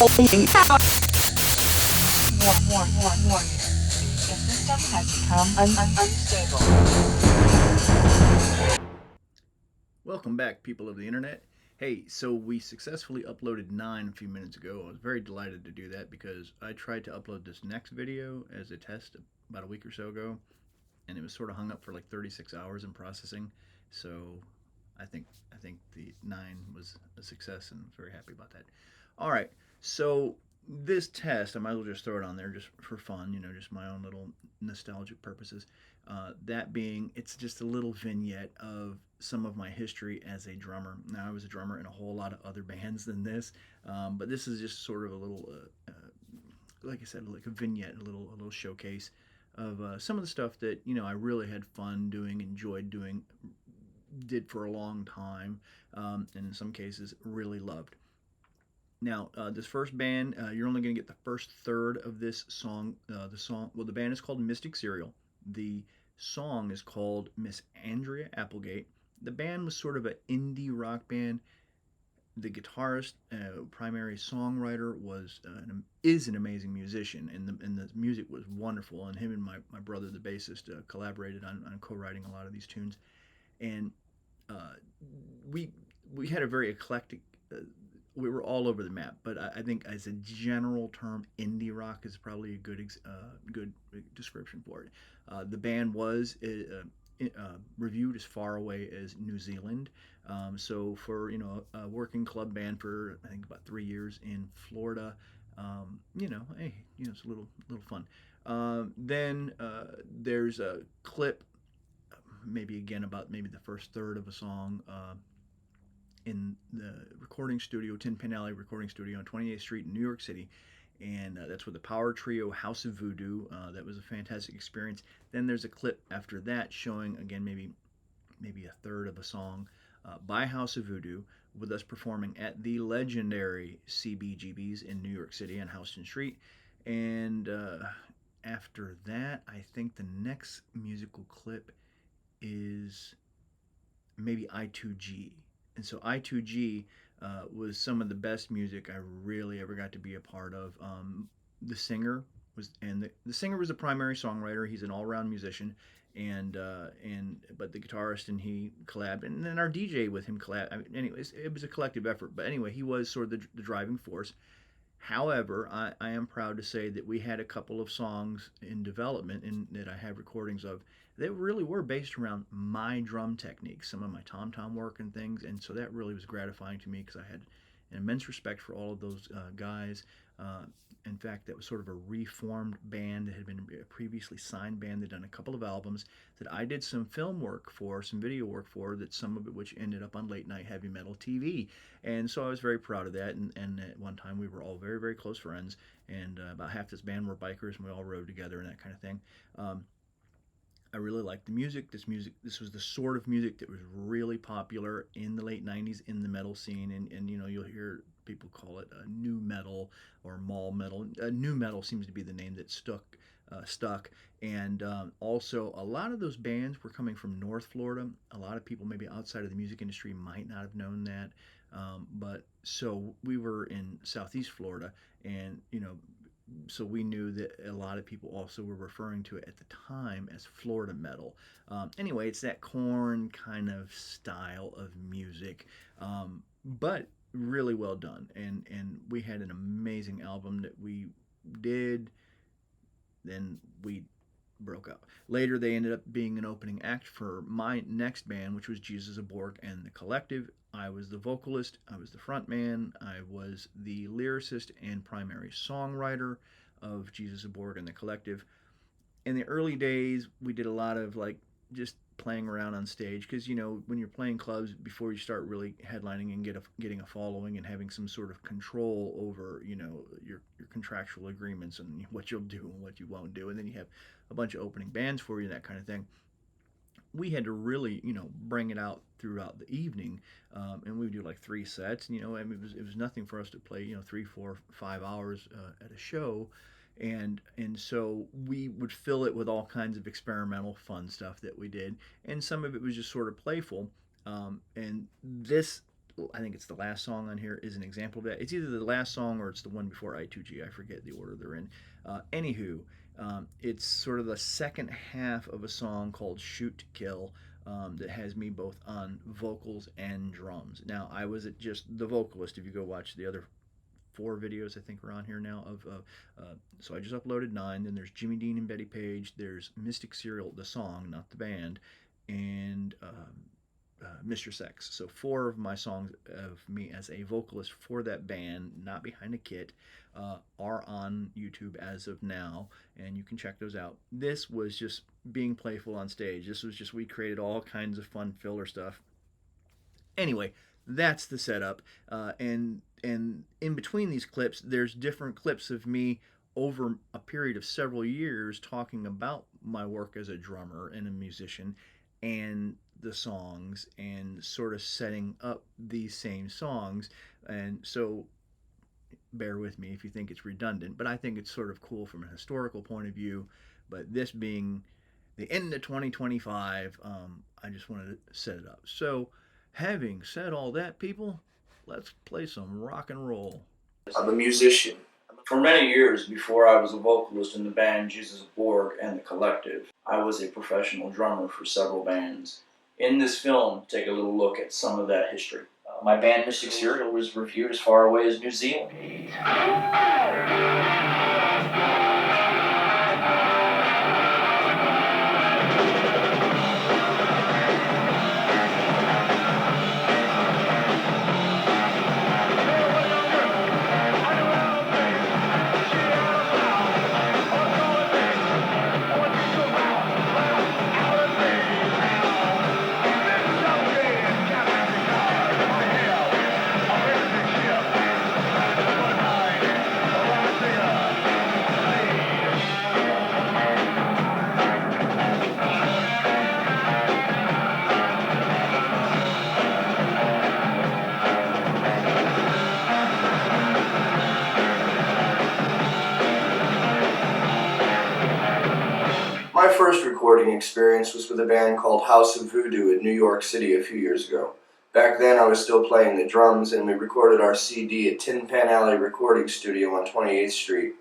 Warning. The system has become unstable. Welcome back, people of the internet. Hey, so we successfully uploaded 9 a few minutes ago. I was very delighted to do that because I tried to upload this next video as a test about a week or so ago, and it was sort of hung up for like 36 hours in processing. So I think the 9 was a success, and I'm very happy about that. All right, so this test, I might as well just throw it on there just for fun, just my own little nostalgic purposes. That being, it's just a little vignette of some of my history as a drummer. Now, I was a drummer in a whole lot of other bands than this, but this is just sort of a little, like I said, like a vignette, a little showcase of some of the stuff that I really had fun doing, enjoyed doing, did for a long time, and in some cases really loved. Now, this first band, you're only going to get the first third of this song. The band is called Mystic Serial. The song is called Miss Andrea Applegate. The band was sort of an indie rock band. The guitarist, primary songwriter, is an amazing musician, and the music was wonderful. And him and my brother, the bassist, collaborated on co-writing a lot of these tunes. And uh, we we had a very eclectic. We were all over the map, but I think as a general term, indie rock is probably a good description for it. The band was reviewed as far away as New Zealand. So for a working club band for I think about 3 years in Florida, hey, it's a little fun. Then there's a clip, maybe again about maybe the first third of a song. In the recording studio, Tin Pan Alley recording studio on 28th Street in New York City. And that's with the power trio House of Voodoo. That was a fantastic experience. Then there's a clip after that showing, again, maybe a third of a song by House of Voodoo, with us performing at the legendary CBGB's in New York City on Houston Street. And after that, I think the next musical clip is maybe I2G. And so I2G was some of the best music I really ever got to be a part of. The singer the singer was the primary songwriter. He's an all-around musician, and but the guitarist and he collabed, and then our DJ with him collabed. I mean, anyways, it was a collective effort. But anyway, he was sort of the driving force. However, I am proud to say that we had a couple of songs in development and that I have recordings of that really were based around my drum techniques, some of my tom-tom work and things. And so that really was gratifying to me because I had an immense respect for all of those guys. In fact, that was sort of a reformed band that had been a previously signed band that had done a couple of albums that I did some film work for, some video work for, that some of it which ended up on late night heavy metal TV. And so I was very proud of that. And at one time we were all very, very close friends. And about half this band were bikers, and we all rode together and that kind of thing. I really liked the music. This was the sort of music that was really popular in the late '90s in the metal scene, and you'll hear people call it new metal or mall metal. New metal seems to be the name that stuck, and also a lot of those bands were coming from North Florida. A lot of people maybe outside of the music industry might not have known that, but so we were in Southeast Florida, and so we knew that a lot of people also were referring to it at the time as Florida metal. Anyway, it's that corn kind of style of music, but really well done. And we had an amazing album that we did. Then we broke up. Later, they ended up being an opening act for my next band, which was Jesus of Borg and the Collective. I was the vocalist, I was the front man, I was the lyricist and primary songwriter of Jesus of Borg and the Collective. In the early days, we did a lot of like just playing around on stage because when you're playing clubs before you start really headlining and getting a following and having some sort of control over your contractual agreements and what you'll do and what you won't do, and then you have a bunch of opening bands for you, that kind of thing. We had to really, bring it out throughout the evening, and we would do like 3 sets. I mean, it was nothing for us to play, 3, 4, 5 hours at a show, and so we would fill it with all kinds of experimental, fun stuff that we did, and some of it was just sort of playful. And this I think it's the last song on here, is an example of that. It's either the last song or it's the one before I2G. I forget the order they're in. Anywho, it's sort of the second half of a song called Shoot to Kill that has me both on vocals and drums. Now, I was just the vocalist. If you go watch the other 4 videos I think are on here now so I just uploaded 9. Then there's Jimmy Dean and Betty Page. There's Mystic Serial, the song, not the band, and Mr. Sex. So 4 of my songs of me as a vocalist for that band, not behind a kit, are on YouTube as of now, and you can check those out. This was just being playful on stage. This was just, we created all kinds of fun filler stuff. Anyway, that's the setup, and in between these clips, there's different clips of me over a period of several years talking about my work as a drummer and a musician, and the songs, and sort of setting up these same songs. And so bear with me if you think it's redundant, but I think it's sort of cool from a historical point of view. But this being the end of 2025, I just wanted to set it up. So having said all that, people, let's play some rock and roll. I'm a musician. For many years before I was a vocalist in the band Jesus of Borg and the Collective, I was a professional drummer for several bands. In this film, take a little look at some of that history. My band Mystic Serial was reviewed as far away as New Zealand. My first recording experience was with a band called House of Voodoo in New York City a few years ago. Back then I was still playing the drums, and we recorded our CD at Tin Pan Alley Recording Studio on 28th Street.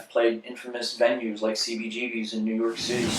Played infamous venues like CGBGs in New York City.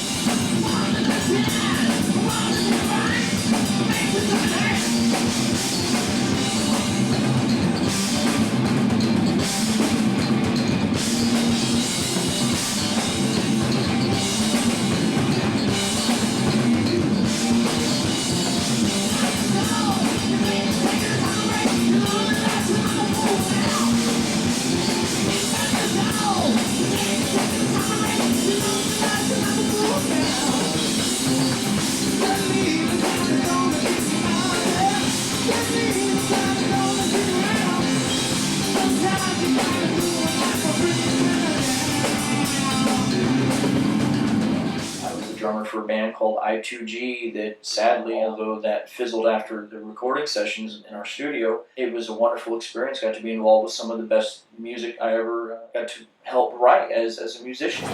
Drummer for a band called I2G that sadly, although that fizzled after the recording sessions in our studio, it was a wonderful experience. Got to be involved with some of the best music I ever got to help write as a musician.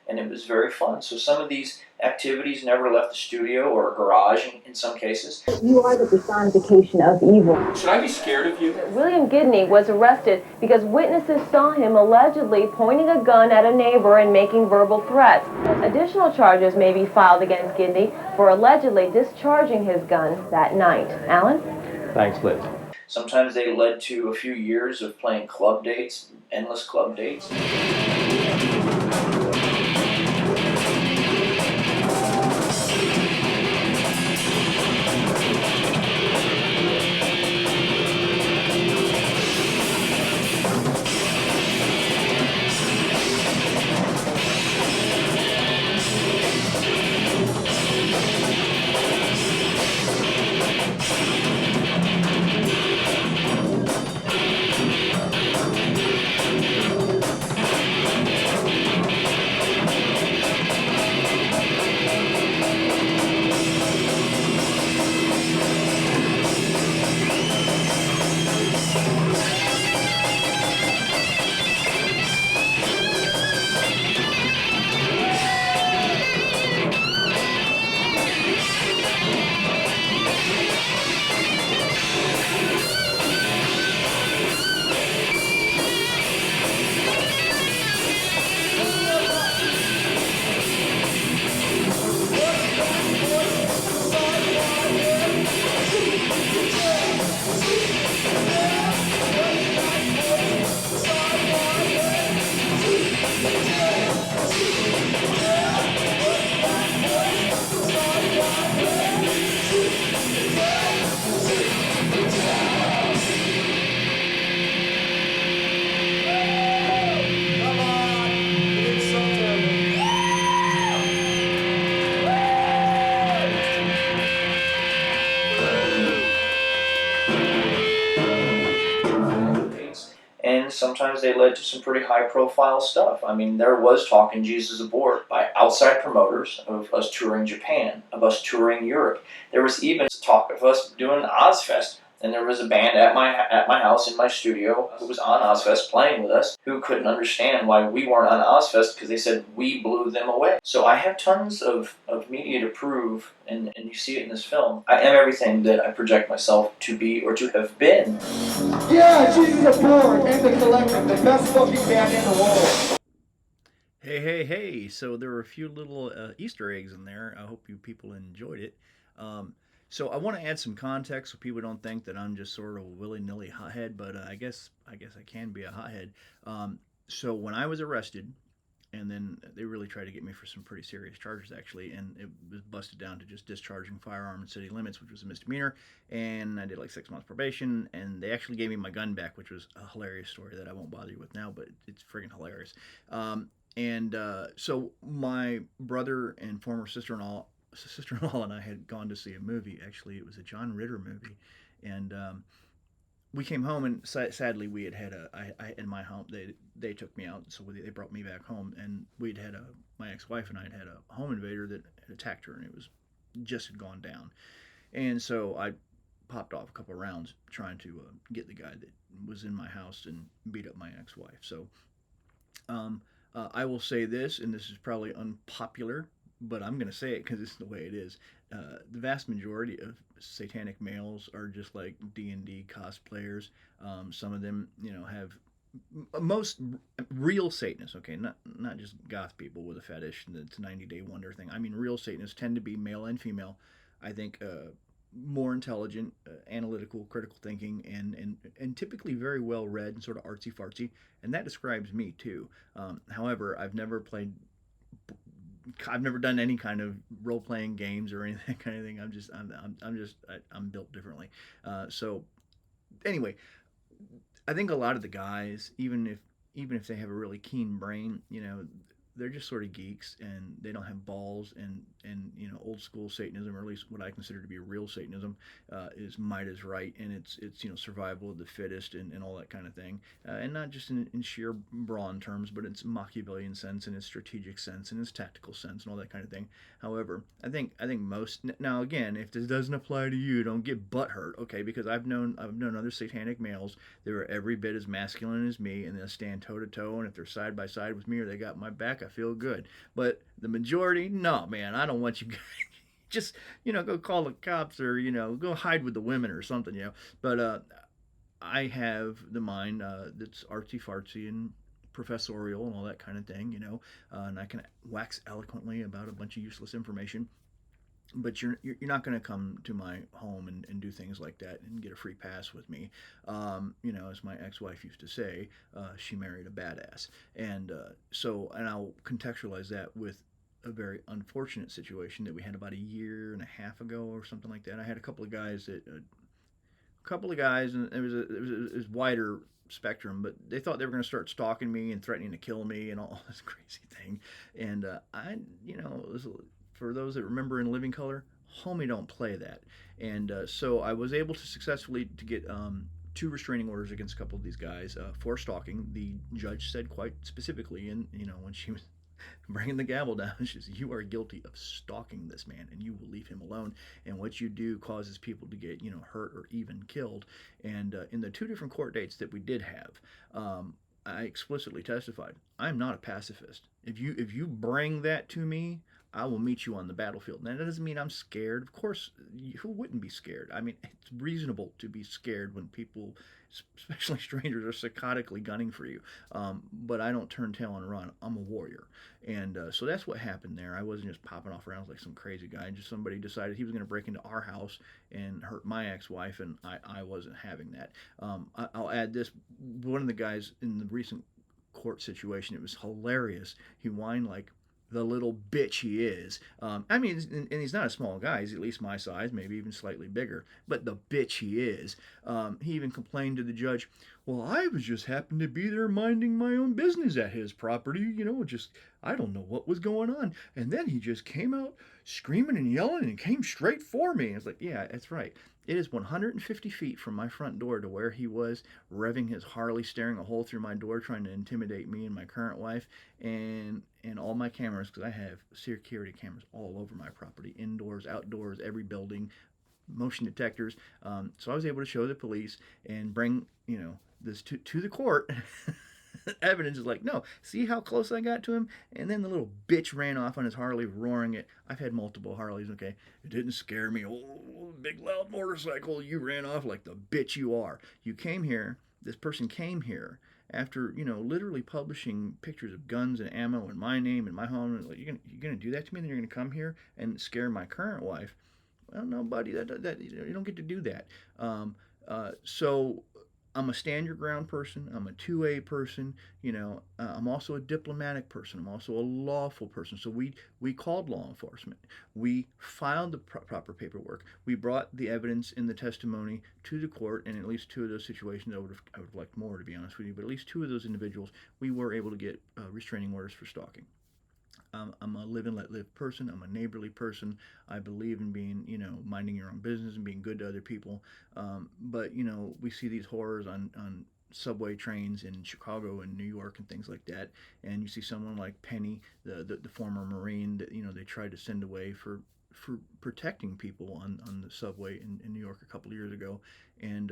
And it was very fun. So some of these activities never left the studio or a garage in some cases. You are the personification of evil. Should I be scared of you? William Gidney was arrested because witnesses saw him allegedly pointing a gun at a neighbor and making verbal threats. Additional charges may be filed against Gidney for allegedly discharging his gun that night. Alan? Thanks, Liz. Sometimes they led to a few years of playing club dates, endless club dates. And sometimes they led to some pretty high-profile stuff. I mean, there was talk in Jesus Aboard by outside promoters of us touring Japan, of us touring Europe. There was even talk of us doing Ozfest. And there was a band at my house in my studio who was on Ozfest playing with us who couldn't understand why we weren't on Ozfest because they said we blew them away. So I have tons of media to prove, and you see it in this film. I am everything that I project myself to be or to have been. Yeah, Jesus Borg and the Collective, the best fucking band in the world. Hey. So there were a few little Easter eggs in there. I hope you people enjoyed it. So I want to add some context so people don't think that I'm just sort of a willy-nilly hothead, but I guess I can be a hothead. So when I was arrested, and then they really tried to get me for some pretty serious charges actually, and it was busted down to just discharging firearm in city limits, which was a misdemeanor, and I did like 6 months probation, and they actually gave me my gun back, which was a hilarious story that I won't bother you with now, but it's friggin' hilarious. So my brother and former sister-in-law and I had gone to see a movie. Actually, it was a John Ritter movie, and we came home, and sadly we had I in my home they took me out, so they brought me back home, and we'd had my ex-wife and I had a home invader that had attacked her, and it was just had gone down, and so I popped off a couple of rounds trying to get the guy that was in my house and beat up my ex-wife. So I will say this, and this is probably unpopular, but I'm going to say it because it's the way it is. The vast majority of satanic males are just like D&D cosplayers. Some of them, have most real Satanists, okay, not just goth people with a fetish and it's a 90-day wonder thing. I mean, real Satanists tend to be male and female. I think more intelligent, analytical, critical thinking, and typically very well read and sort of artsy fartsy, and that describes me too. However, I've never done any kind of role playing games or anything kind of thing. I'm built differently. So anyway, I think a lot of the guys, even if they have a really keen brain, they're just sort of geeks and they don't have balls, and old school Satanism, or at least what I consider to be real Satanism, is might is right, and it's survival of the fittest, and all that kind of thing, and not just in sheer brawn terms, but it's Machiavellian sense and its strategic sense and its tactical sense and all that kind of thing. However, I think most, now again, if this doesn't apply to you, don't get butthurt, okay? Because I've known other satanic males that are every bit as masculine as me, and they'll stand toe to toe, and if they're side by side with me or they got my back, I feel good. But the majority, no, man, I don't want you guys. Just go call the cops, or go hide with the women or something, But I have the mind that's artsy fartsy and professorial and all that kind of thing, and I can wax eloquently about a bunch of useless information. But you're not going to come to my home and do things like that and get a free pass with me. As my ex-wife used to say, she married a badass, and I'll contextualize that with a very unfortunate situation that we had about a year and a half ago or something like that. I had a couple of guys, and it was wider spectrum, but they thought they were going to start stalking me and threatening to kill me and all this crazy thing. And for those that remember in Living Color, homie, don't play that. And so I was able to successfully to get 2 restraining orders against a couple of these guys for stalking. The judge said quite specifically, and when she was bringing the gavel down, she said, "You are guilty of stalking this man, and you will leave him alone. And what you do causes people to get hurt or even killed." And in the 2 different court dates that we did have, I explicitly testified, I'm not a pacifist. If you bring that to me, I will meet you on the battlefield. Now, that doesn't mean I'm scared. Of course, who wouldn't be scared? I mean, it's reasonable to be scared when people, especially strangers, are psychotically gunning for you. But I don't turn tail and run. I'm a warrior. And so that's what happened there. I wasn't just popping off around like some crazy guy. Just somebody decided he was going to break into our house and hurt my ex-wife, and I wasn't having that. I'll add this. One of the guys in the recent court situation, it was hilarious. He whined like the little bitch he is. And he's not a small guy. He's at least my size, maybe even slightly bigger. But the bitch he is. He even complained to the judge, "Well, I was just happened to be there minding my own business at his property. I don't know what was going on. And then he just came out screaming and yelling and came straight for me." And it's like, yeah, that's right. It is 150 feet from my front door to where he was, revving his Harley, staring a hole through my door, trying to intimidate me and my current wife, and all my cameras, because I have security cameras all over my property, indoors, outdoors, every building, motion detectors. So I was able to show the police and bring, this to the court. Evidence is like, no, see how close I got to him? And then the little bitch ran off on his Harley, roaring it. I've had multiple Harleys, okay? It didn't scare me. Oh, big loud motorcycle. You ran off like the bitch you are. You came here, this person came here after, literally publishing pictures of guns and ammo in my name and my home. Like, you're gonna do that to me, and then you're gonna come here and scare my current wife? Well, no, buddy, that you don't get to do that. So I'm a stand your ground person. I'm a 2A person. I'm also a diplomatic person. I'm also a lawful person. So we called law enforcement. We filed the proper paperwork. We brought the evidence in the testimony to the court. And at least 2 of those situations, I would have liked more, to be honest with you. But at least 2 of those individuals, we were able to get restraining orders for stalking. I'm a live and let live person. I'm a neighborly person. I believe in being, minding your own business and being good to other people. But we see these horrors on subway trains in Chicago and New York and things like that. And you see someone like Penny, the former Marine that, they tried to send away for protecting people on the subway in New York a couple of years ago. And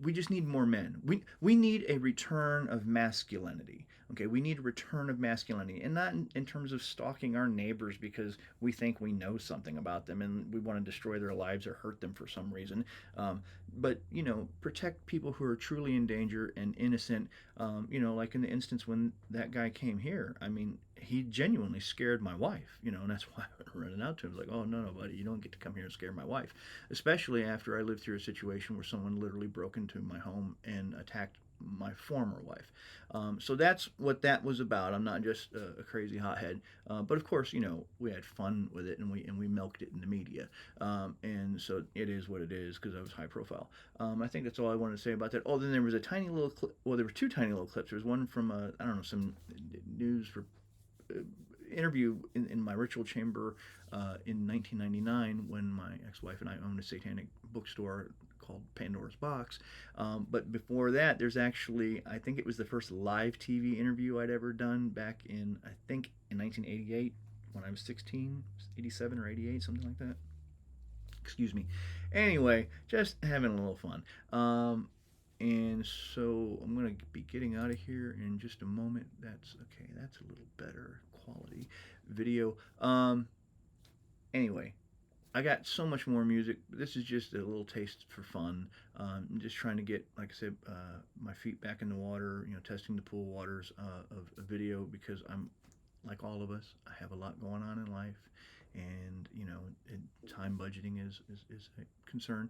we just need more men. We need a return of masculinity. Okay, we need a return of masculinity, and not in terms of stalking our neighbors because we think we know something about them and we want to destroy their lives or hurt them for some reason. But protect people who are truly in danger and innocent. Like in the instance when that guy came here. I mean, he genuinely scared my wife, you know, and that's why I went running out to him. Like, oh, no, buddy, you don't get to come here and scare my wife. Especially after I lived through a situation where someone literally broke into my home and attacked my former wife. So that's what that was about. I'm not just a crazy hothead, but of course, you know, we had fun with it and we milked it in the media, and so it is what it is because I was high profile. I think that's all I wanted to say about that. Oh, then there was a tiny little clip. Well, there were two tiny little clips. There was one from I don't know, some news for interview in my ritual chamber in 1999 when my ex-wife and I owned a satanic bookstore called Pandora's Box. But before that, there's actually, I think it was the first live TV interview I'd ever done back in, I think, in 1988 when I was 16, 87 or 88, something like that. Excuse me. Anyway, just having a little fun. And so I'm going to be getting out of here in just a moment. That's okay. That's a little better quality video. Anyway, I got so much more music. This is just a little taste for fun. I'm just trying to get, like I said, my feet back in the water, you know, testing the pool waters of a video because I'm, like all of us, I have a lot going on in life. And, you know, time budgeting is a concern.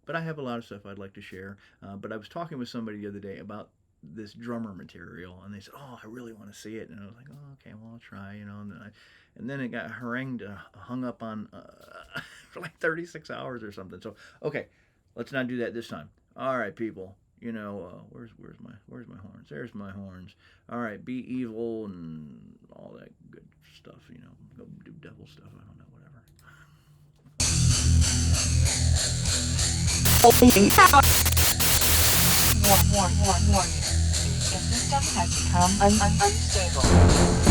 But I have a lot of stuff I'd like to share. But I was talking with somebody the other day about this drummer material, and they said, oh, I really want to see it. And I was like, oh, okay, well, I'll try, you know. And then it got hung up on for like 36 hours or something. So, okay, let's not do that this time. All right, people. You know, where's my horns? There's my horns. All right, be evil and all that good stuff. You know, go do devil stuff. I don't know, whatever. Warning. The system has become unstable.